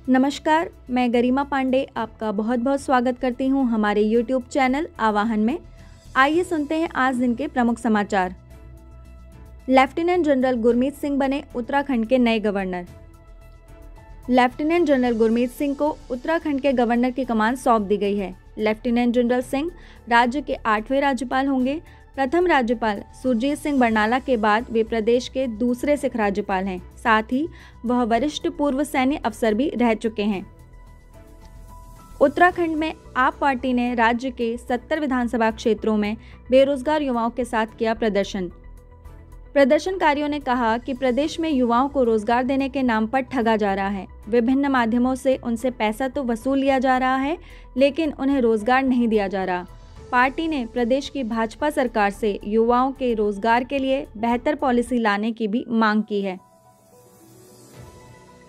नमस्कार, मैं गरिमा पांडे आपका बहुत बहुत स्वागत करती हूं हमारे YouTube चैनल आवाहन में। आइए सुनते हैं आज दिन के प्रमुख समाचार। लेफ्टिनेंट जनरल गुरमीत सिंह बने उत्तराखंड के नए governor. Lieutenant general Gurmeet Singh को उत्तराखंड के गवर्नर की कमान सौंप दी गई है। लेफ्टिनेंट जनरल सिंह राज्य के 8वें राज्यपाल होंगे। प्रथम राज्यपाल सुरजीत सिंह बरनाला के बाद वे प्रदेश के दूसरे सिख राज्यपाल हैं। साथ ही वह वरिष्ठ पूर्व सैन्य अफसर भी रह चुके हैं। उत्तराखंड में आप पार्टी ने राज्य के 70 विधानसभा क्षेत्रों में बेरोजगार युवाओं के साथ किया प्रदर्शन। प्रदर्शनकारियों ने कहा कि प्रदेश में युवाओं को रोजगार देने के नाम पर ठगा जा रहा है। विभिन्न माध्यमों से उनसे पैसा तो वसूल लिया जा रहा है, लेकिन उन्हें रोजगार नहीं दिया जा रहा। पार्टी ने प्रदेश की भाजपा सरकार से युवाओं के रोजगार के लिए बेहतर पॉलिसी लाने की भी मांग की है।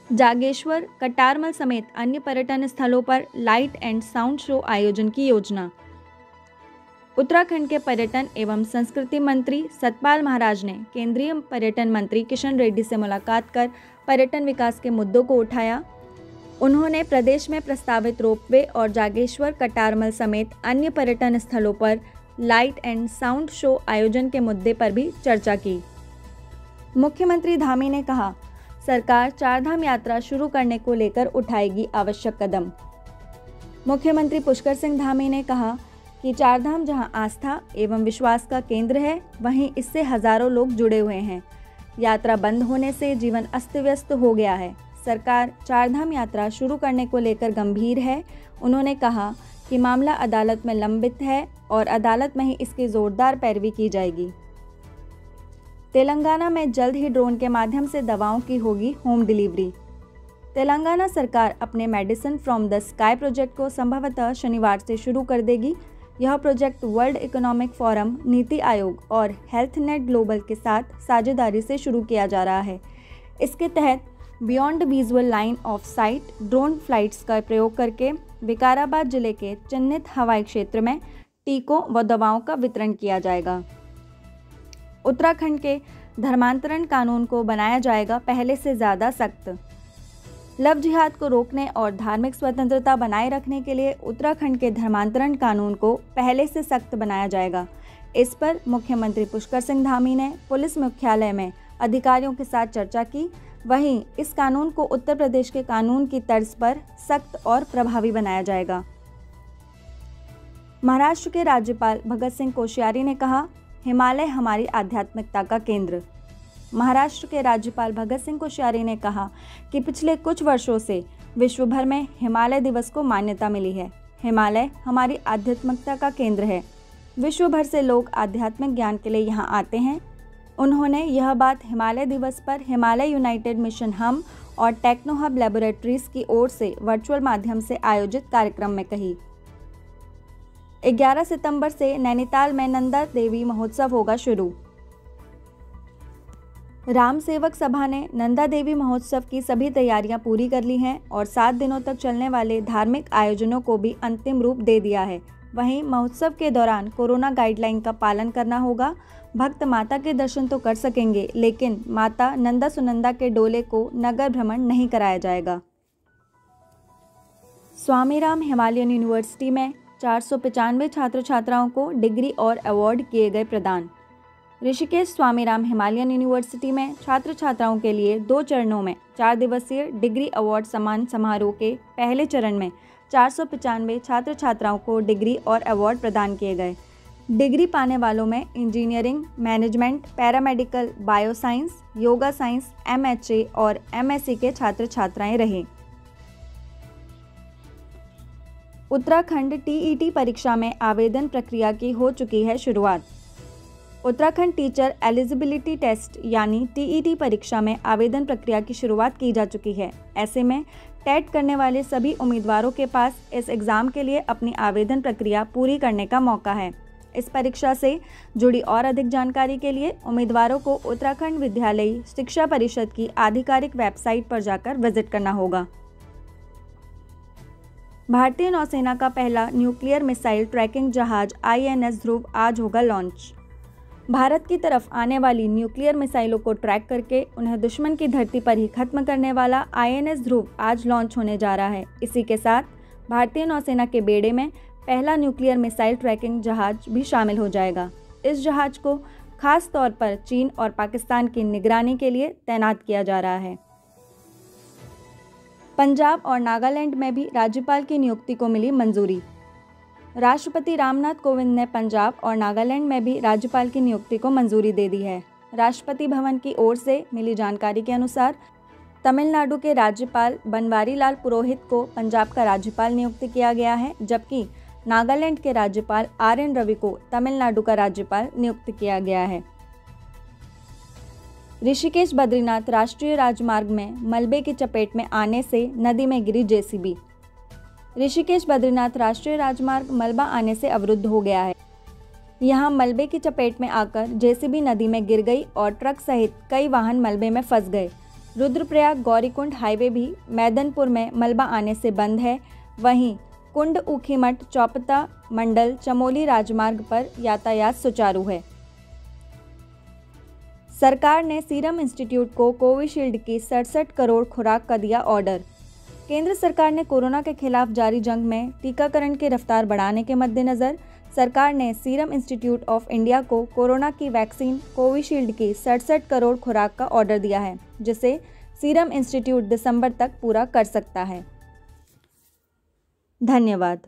जागेश्वर, कटारमल समेत अन्य पर्यटन स्थलों पर लाइट एंड साउंड शो आयोजन की योजना। उत्तराखंड के पर्यटन एवं संस्कृति मंत्री सतपाल महाराज ने केंद्रीय पर्यटन मंत्री किशन रेड्डी से मुलाकात कर पर्यटन विकास के मुद्दों को उठाया। उन्होंने प्रदेश में प्रस्तावित रोपवे और जागेश्वर, कटारमल समेत अन्य पर्यटन स्थलों पर लाइट एंड साउंड शो आयोजन के मुद्दे पर भी चर्चा की। मुख्यमंत्री धामी ने कहा, सरकार चारधाम यात्रा शुरू करने को लेकर उठाएगी आवश्यक कदम। मुख्यमंत्री पुष्कर सिंह धामी ने कहा कि चारधाम जहां आस्था एवं विश्वास का केंद्र है, वहीं इससे हजारों लोग जुड़े हुए हैं। यात्रा बंद होने से जीवन अस्त व्यस्त हो गया है। सरकार चारधाम यात्रा शुरू करने को लेकर गंभीर है। उन्होंने कहा कि मामला अदालत में लंबित है और अदालत में ही इसकी जोरदार पैरवी की जाएगी। तेलंगाना में जल्द ही ड्रोन के माध्यम से दवाओं की होगी होम डिलीवरी। तेलंगाना सरकार अपने medicine from the sky project को संभवतः शनिवार से शुरू कर देगी। यह project world economic forum, NITI Aayog और हेल्थ नेट ग्लोबल के साथ साझेदारी से शुरू किया जा रहा है। इसके तहत beyond visual line of site drone flights का प्रयोग करके विकाराबाद जिले के चिन्हित हवाई क्षेत्र में टीकों व दवाओं का वितरण किया जाएगा। उत्तराखंड के धर्मांतरण कानून को बनाया जाएगा पहले से ज़्यादा सख्त। लव जिहाद को रोकने और धार्मिक स्वतंत्रता बनाए रखने के लिए उत्तराखंड के धर्मांतरण कानून को पहले से सख्त बनाया जाएगा। इस पर मुख्यमंत्री पुष्कर सिंह धामी ने पुलिस मुख्यालय में अधिकारियों के साथ चर्चा की। वहीं इस कानून को उत्तर प्रदेश के कानून की तर्ज पर सख्त और प्रभावी बनाया जाएगा। महाराष्ट्र के राज्यपाल भगत सिंह कोश्यारी ने कहा, हिमालय हमारी आध्यात्मिकता का केंद्र। महाराष्ट्र के राज्यपाल भगत सिंह कोश्यारी ने कहा कि पिछले कुछ वर्षों से विश्व भर में हिमालय दिवस को मान्यता मिली है। हिमालय हमारी आध्यात्मिकता का केंद्र है। विश्व भर से लोग आध्यात्मिक ज्ञान के लिए यहाँ आते हैं। उन्होंने यह बात हिमालय दिवस पर हिमालय यूनाइटेड मिशन हम और टेक्नो हब लैबोरेटरीज की ओर से वर्चुअल माध्यम से आयोजित कार्यक्रम में कही। 11 सितंबर से नैनीताल में नंदा देवी महोत्सव होगा शुरू। राम सेवक सभा ने नंदा देवी महोत्सव की सभी तैयारियां पूरी कर ली हैं और 7 दिनों तक चलने वाले धार्मिक आयोजनों को भी अंतिम रूप दे दिया है। वहीं महोत्सव के दौरान कोरोना गाइडलाइन का पालन करना होगा। भक्त माता के दर्शन तो कर सकेंगे, लेकिन माता नंदा सुनंदा के डोले को नगर भ्रमण नहीं कराया जाएगा। स्वामीराम हिमालयन यूनिवर्सिटी में 495 छात्र छात्राओं को डिग्री और अवार्ड किए गए प्रदान। ऋषिकेश स्वामीराम हिमालयन यूनिवर्सिटी में छात्र छात्राओं के लिए 2 चरणों में 4 दिवसीय डिग्री अवार्ड सम्मान समारोह के पहले चरण में 495 छात्र छात्राओं को डिग्री और अवार्ड प्रदान किए गए। डिग्री पाने वालों में engineering, management, paramedical, bioscience, yoga science, MHA और MSc के छात्र छात्राएं रहे। उत्तराखंड TET परीक्षा में आवेदन प्रक्रिया की हो चुकी है शुरुआत। उत्तराखंड टीचर एलिजिबिलिटी टेस्ट यानी TET परीक्षा में आवेदन प्रक्रिया की शुरुआत की जा चुकी है। ऐसे में टेट करने वाले सभी उम्मीदवारों के पास इस एग्ज़ाम के लिए अपनी आवेदन प्रक्रिया पूरी करने का मौका है। इस परीक्षा से जुड़ी और अधिक जानकारी के लिए उम्मीदवारों को उत्तराखंड विद्यालयी शिक्षा परिषद की आधिकारिक वेबसाइट पर जाकर विजिट करना होगा। भारतीय नौसेना का पहला न्यूक्लियर मिसाइल ट्रैकिंग जहाज INS ध्रुव आज होगा लॉन्च। भारत की तरफ आने वाली न्यूक्लियर मिसाइलों को ट्रैक करके उन्हें दुश्मन की धरती पर ही खत्म करने वाला INS ध्रुव आज लॉन्च होने जा रहा है। इसी के साथ भारतीय नौसेना के बेड़े में पहला न्यूक्लियर मिसाइल ट्रैकिंग जहाज भी शामिल हो जाएगा। इस जहाज को खास तौर पर चीन और पाकिस्तान की निगरानी के लिए तैनात किया जा रहा है। पंजाब और नागालैंड में भी राज्यपाल की नियुक्ति को मिली मंजूरी। राष्ट्रपति रामनाथ कोविंद ने पंजाब और नागालैंड में भी राज्यपाल की नियुक्ति को मंजूरी दे दी है। राष्ट्रपति भवन की ओर से मिली जानकारी के अनुसार तमिलनाडु के राज्यपाल बनवारी लाल पुरोहित को पंजाब का राज्यपाल नियुक्त किया गया है, जबकि नागालैंड के राज्यपाल RN रवि को तमिलनाडु का राज्यपाल नियुक्त किया गया है। ऋषिकेश बद्रीनाथ राष्ट्रीय राजमार्ग में मलबे की चपेट में आने से नदी में गिरी JCB। ऋषिकेश बद्रीनाथ राष्ट्रीय राजमार्ग मलबा आने से अवरुद्ध हो गया है। यहां मलबे की चपेट में आकर JCB नदी में गिर गई और ट्रक सहित कई वाहन मलबे में फंस गए। रुद्रप्रयाग गौरीकुंड हाईवे भी मैदनपुर में मलबा आने से बंद है। वहीं कुंड ऊखीमठ चौपता मंडल चमोली राजमार्ग पर यातायात सुचारू है। सरकार ने सीरम इंस्टीट्यूट को कोविशील्ड की 67 करोड़ खुराक का दिया ऑर्डर। केंद्र सरकार ने कोरोना के खिलाफ जारी जंग में टीकाकरण की रफ्तार बढ़ाने के मद्देनज़र सरकार ने सीरम इंस्टीट्यूट ऑफ इंडिया को कोरोना की वैक्सीन कोविशील्ड की 67 करोड़ खुराक का ऑर्डर दिया है, जिसे सीरम इंस्टीट्यूट दिसंबर तक पूरा कर सकता है। धन्यवाद।